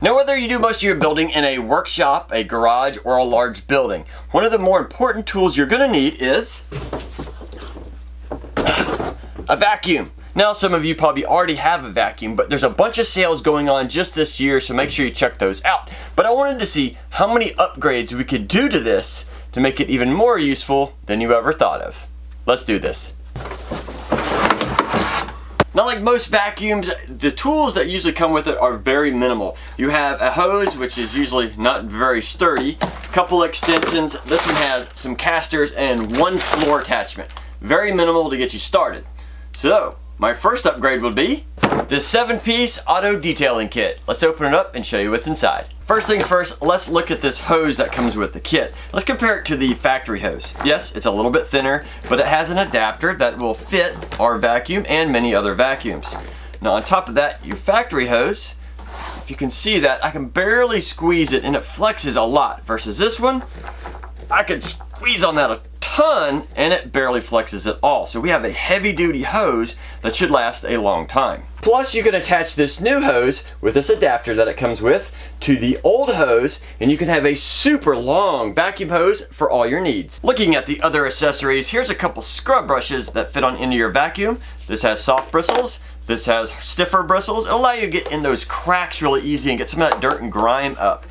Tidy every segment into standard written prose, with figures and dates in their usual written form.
Now, whether you do most of your building in a workshop, a garage, or a large building, one of the more important tools you're going to need is a vacuum. Now, some of you probably already have a vacuum, but there's a bunch of sales going on just this year, so make sure you check those out. But I wanted to see how many upgrades we could do to this to make it even more useful than you ever thought of. Let's do this. Now, like most vacuums, the tools that usually come with it are very minimal. You have a hose, which is usually not very sturdy, a couple extensions. This one has some casters and one floor attachment. Very minimal to get you started. So, my first upgrade would be this 7-piece auto detailing kit. Let's open it up and show you what's inside. First things first, let's look at this hose that comes with the kit. Let's compare it to the factory hose. Yes, it's a little bit thinner, but it has an adapter that will fit our vacuum and many other vacuums. Now, on top of that, your factory hose, if you can see that, I can barely squeeze it and it flexes a lot, versus this one, I could squeeze on that a ton and it barely flexes at all. So we have a heavy duty hose that should last a long time. Plus, you can attach this new hose with this adapter that it comes with to the old hose, and you can have a super long vacuum hose for all your needs. Looking at the other accessories, here's a couple scrub brushes that fit on into your vacuum. This has soft bristles. This has stiffer bristles. It'll allow you to get in those cracks really easy and get some of that dirt and grime up.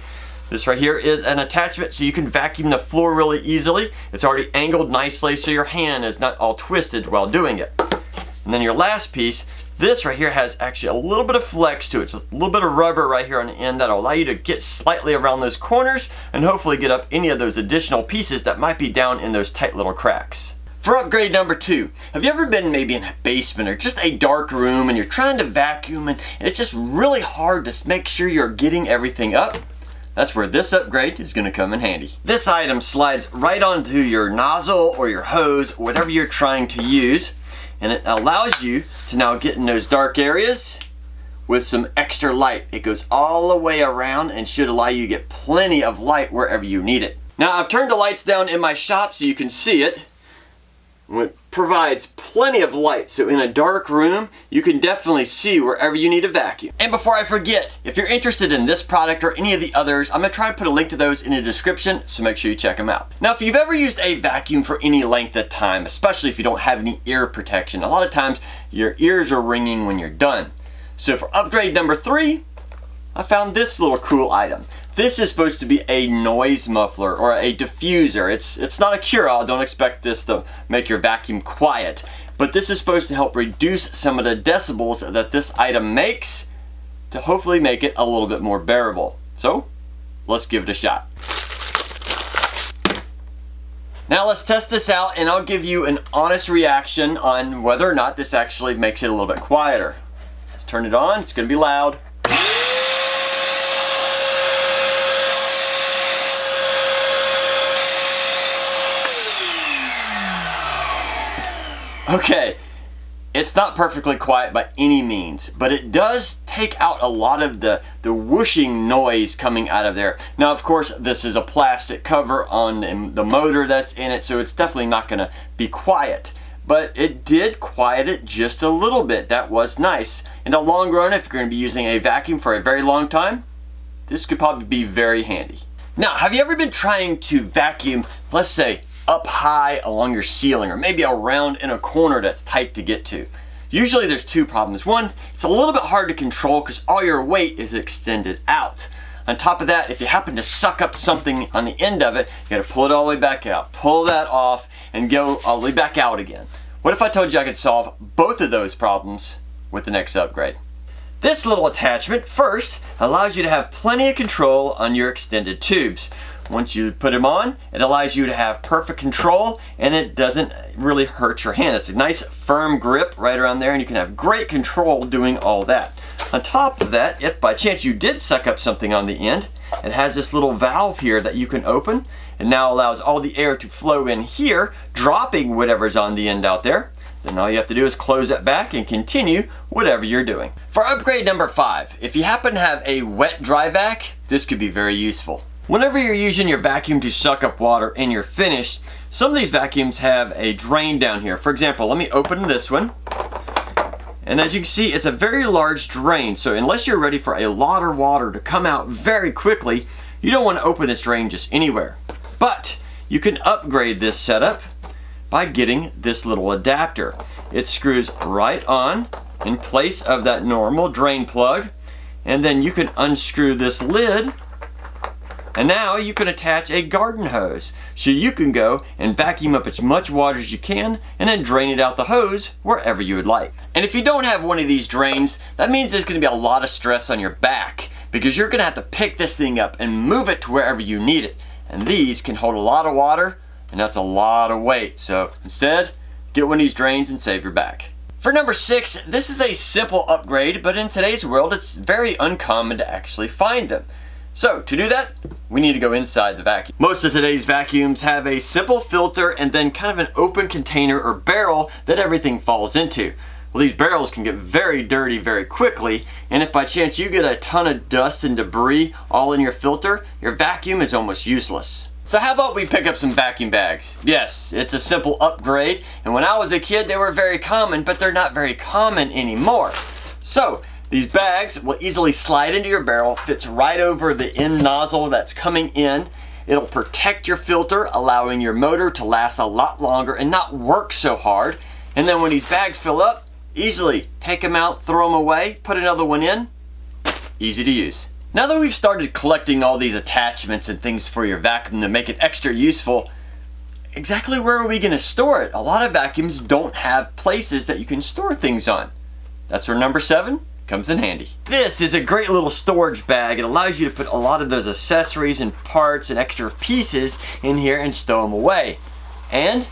This right here is an attachment so you can vacuum the floor really easily. It's already angled nicely so your hand is not all twisted while doing it. And then your last piece, this right here has actually a little bit of flex to it. It's a little bit of rubber right here on the end that'll allow you to get slightly around those corners and hopefully get up any of those additional pieces that might be down in those tight little cracks. For upgrade number 2, have you ever been maybe in a basement or just a dark room and you're trying to vacuum and it's just really hard to make sure you're getting everything up? That's where this upgrade is going to come in handy. This item slides right onto your nozzle or your hose, whatever you're trying to use, and it allows you to now get in those dark areas with some extra light. It goes all the way around and should allow you to get plenty of light wherever you need it. Now, I've turned the lights down in my shop so you can see it. It provides plenty of light, so in a dark room you can definitely see wherever you need a vacuum. And before I forget, if you're interested in this product or any of the others, I'm going to try to put a link to those in the description, so make sure you check them out. Now, if you've ever used a vacuum for any length of time, especially if you don't have any ear protection, a lot of times your ears are ringing when you're done. So for upgrade number 3, I found this little cool item. This is supposed to be a noise muffler or a diffuser. It's not a cure-all. Don't expect this to make your vacuum quiet. But this is supposed to help reduce some of the decibels that this item makes to hopefully make it a little bit more bearable. So, let's give it a shot. Now let's test this out and I'll give you an honest reaction on whether or not this actually makes it a little bit quieter. Let's turn it on. It's going to be loud. Okay, it's not perfectly quiet by any means, but it does take out a lot of the whooshing noise coming out of there. Now, of course, this is a plastic cover on the motor that's in it, so it's definitely not going to be quiet. But it did quiet it just a little bit. That was nice. In the long run, if you're going to be using a vacuum for a very long time, this could probably be very handy. Now, have you ever been trying to vacuum, let's say, up high along your ceiling or maybe around in a corner that's tight to get to? Usually there's two problems. One, it's a little bit hard to control because all your weight is extended out. On top of that, if you happen to suck up something on the end of it, you gotta pull it all the way back out, pull that off, and go all the way back out again. What if I told you I could solve both of those problems with the next upgrade? This little attachment, first, allows you to have plenty of control on your extended tubes. Once you put them on, it allows you to have perfect control and it doesn't really hurt your hand. It's a nice firm grip right around there and you can have great control doing all that. On top of that, if by chance you did suck up something on the end, it has this little valve here that you can open and now allows all the air to flow in here, dropping whatever's on the end out there. Then all you have to do is close it back and continue whatever you're doing. For upgrade number 5, if you happen to have a wet dry vac, this could be very useful. Whenever you're using your vacuum to suck up water and you're finished, some of these vacuums have a drain down here. For example, let me open this one. And as you can see, it's a very large drain. So unless you're ready for a lot of water to come out very quickly, you don't want to open this drain just anywhere. But you can upgrade this setup by getting this little adapter. It screws right on in place of that normal drain plug, and then you can unscrew this lid, and now you can attach a garden hose. So you can go and vacuum up as much water as you can and then drain it out the hose wherever you would like. And if you don't have one of these drains, that means there's going to be a lot of stress on your back, because you're going to have to pick this thing up and move it to wherever you need it. And these can hold a lot of water, and that's a lot of weight. So instead, get one of these drains and save your back. For number 6, this is a simple upgrade, but in today's world it's very uncommon to actually find them. So to do that, we need to go inside the vacuum. Most of today's vacuums have a simple filter and then kind of an open container or barrel that everything falls into. Well, these barrels can get very dirty very quickly, and if by chance you get a ton of dust and debris all in your filter, your vacuum is almost useless. So how about we pick up some vacuum bags? Yes, it's a simple upgrade, and when I was a kid they were very common, but they're not very common anymore. So these bags will easily slide into your barrel, fits right over the end nozzle that's coming in. It'll protect your filter, allowing your motor to last a lot longer and not work so hard. And then when these bags fill up, easily take them out, throw them away, put another one in. Easy to use. Now that we've started collecting all these attachments and things for your vacuum to make it extra useful, exactly where are we going to store it? A lot of vacuums don't have places that you can store things on. That's where number 7 comes in handy. This is a great little storage bag. It allows you to put a lot of those accessories and parts and extra pieces in here and stow them away. And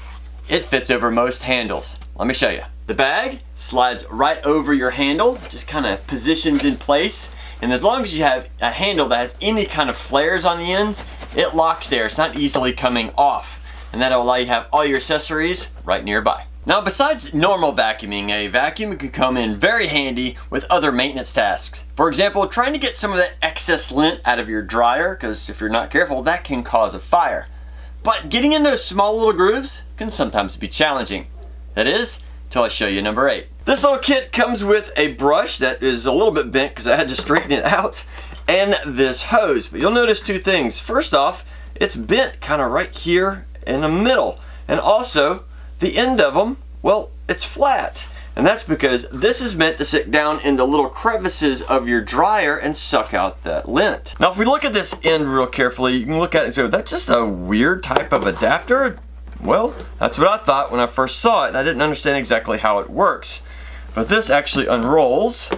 it fits over most handles. Let me show you. The bag slides right over your handle, just kind of positions in place. And as long as you have a handle that has any kind of flares on the ends, it locks there. It's not easily coming off. And that'll allow you to have all your accessories right nearby. Now, besides normal vacuuming, a vacuum can come in very handy with other maintenance tasks. For example, trying to get some of that excess lint out of your dryer, because if you're not careful, that can cause a fire. But getting in those small little grooves can sometimes be challenging. That is, till I show you number 8. This little kit comes with a brush that is a little bit bent because I had to straighten it out, and this hose. But you'll notice 2 things. First off, it's bent kind of right here in the middle, and also the end of them, well, it's flat. And that's because this is meant to sit down in the little crevices of your dryer and suck out that lint. Now if we look at this end real carefully, you can look at it and say, that's just a weird type of adapter. Well, that's what I thought when I first saw it, and I didn't understand exactly how it works. But this actually unrolls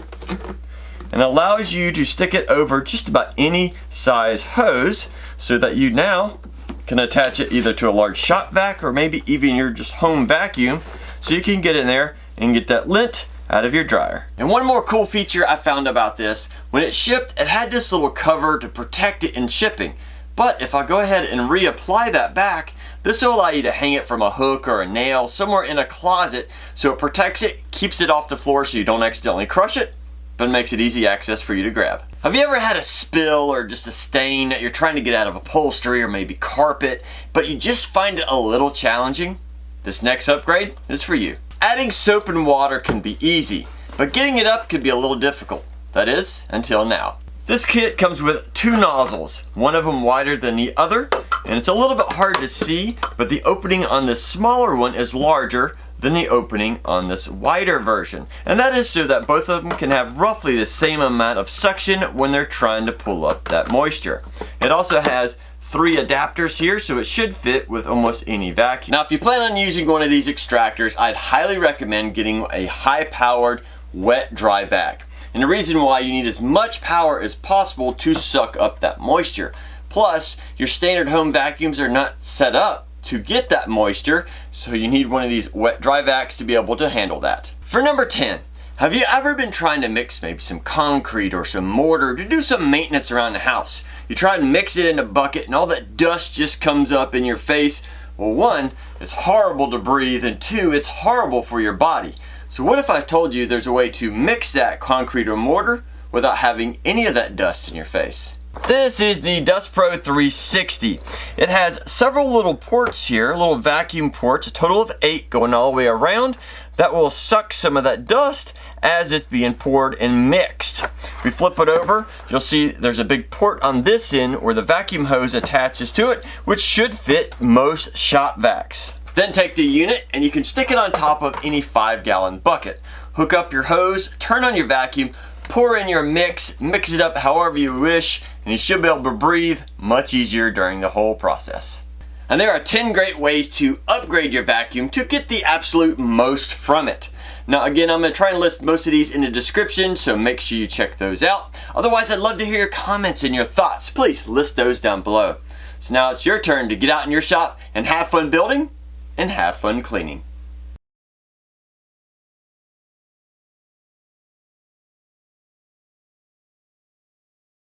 and allows you to stick it over just about any size hose, so that you now can attach it either to a large shop vac or maybe even your just home vacuum, so you can get in there and get that lint out of your dryer. And one more cool feature I found about this, when it shipped, it had this little cover to protect it in shipping. But if I go ahead and reapply that back, this will allow you to hang it from a hook or a nail somewhere in a closet, so it protects it, keeps it off the floor so you don't accidentally crush it, but makes it easy access for you to grab. Have you ever had a spill or just a stain that you're trying to get out of upholstery or maybe carpet, but you just find it a little challenging? This next upgrade is for you. Adding soap and water can be easy, but getting it up could be a little difficult. That is, until now. This kit comes with 2 nozzles, one of them wider than the other, and it's a little bit hard to see, but the opening on this smaller one is larger than the opening on this wider version. And that is so that both of them can have roughly the same amount of suction when they're trying to pull up that moisture. It also has 3 adapters here, so it should fit with almost any vacuum. Now if you plan on using one of these extractors, I'd highly recommend getting a high-powered wet dry vac. And the reason why, you need as much power as possible to suck up that moisture. Plus, your standard home vacuums are not set up to get that moisture, so you need one of these wet dry vacs to be able to handle that. For number 10, have you ever been trying to mix maybe some concrete or some mortar to do some maintenance around the house? You try and mix it in a bucket and all that dust just comes up in your face. Well, 1, it's horrible to breathe, and 2, it's horrible for your body. So what if I told you there's a way to mix that concrete or mortar without having any of that dust in your face? This is the Dust Pro 360. It has several little ports here, little vacuum ports, a total of 8 going all the way around. that will suck some of that dust as it's being poured and mixed. If we flip it over, you'll see there's a big port on this end where the vacuum hose attaches to it, which should fit most shop vacs. Then take the unit and you can stick it on top of any 5-gallon bucket. Hook up your hose, turn on your vacuum, pour in your mix it up however you wish, and you should be able to breathe much easier during the whole process. And there are 10 great ways to upgrade your vacuum to get the absolute most from it. Now again, I'm going to try and list most of these in the description, so make sure you check those out. Otherwise, I'd love to hear your comments and your thoughts. Please list those down below. So now it's your turn to get out in your shop and have fun building and have fun cleaning.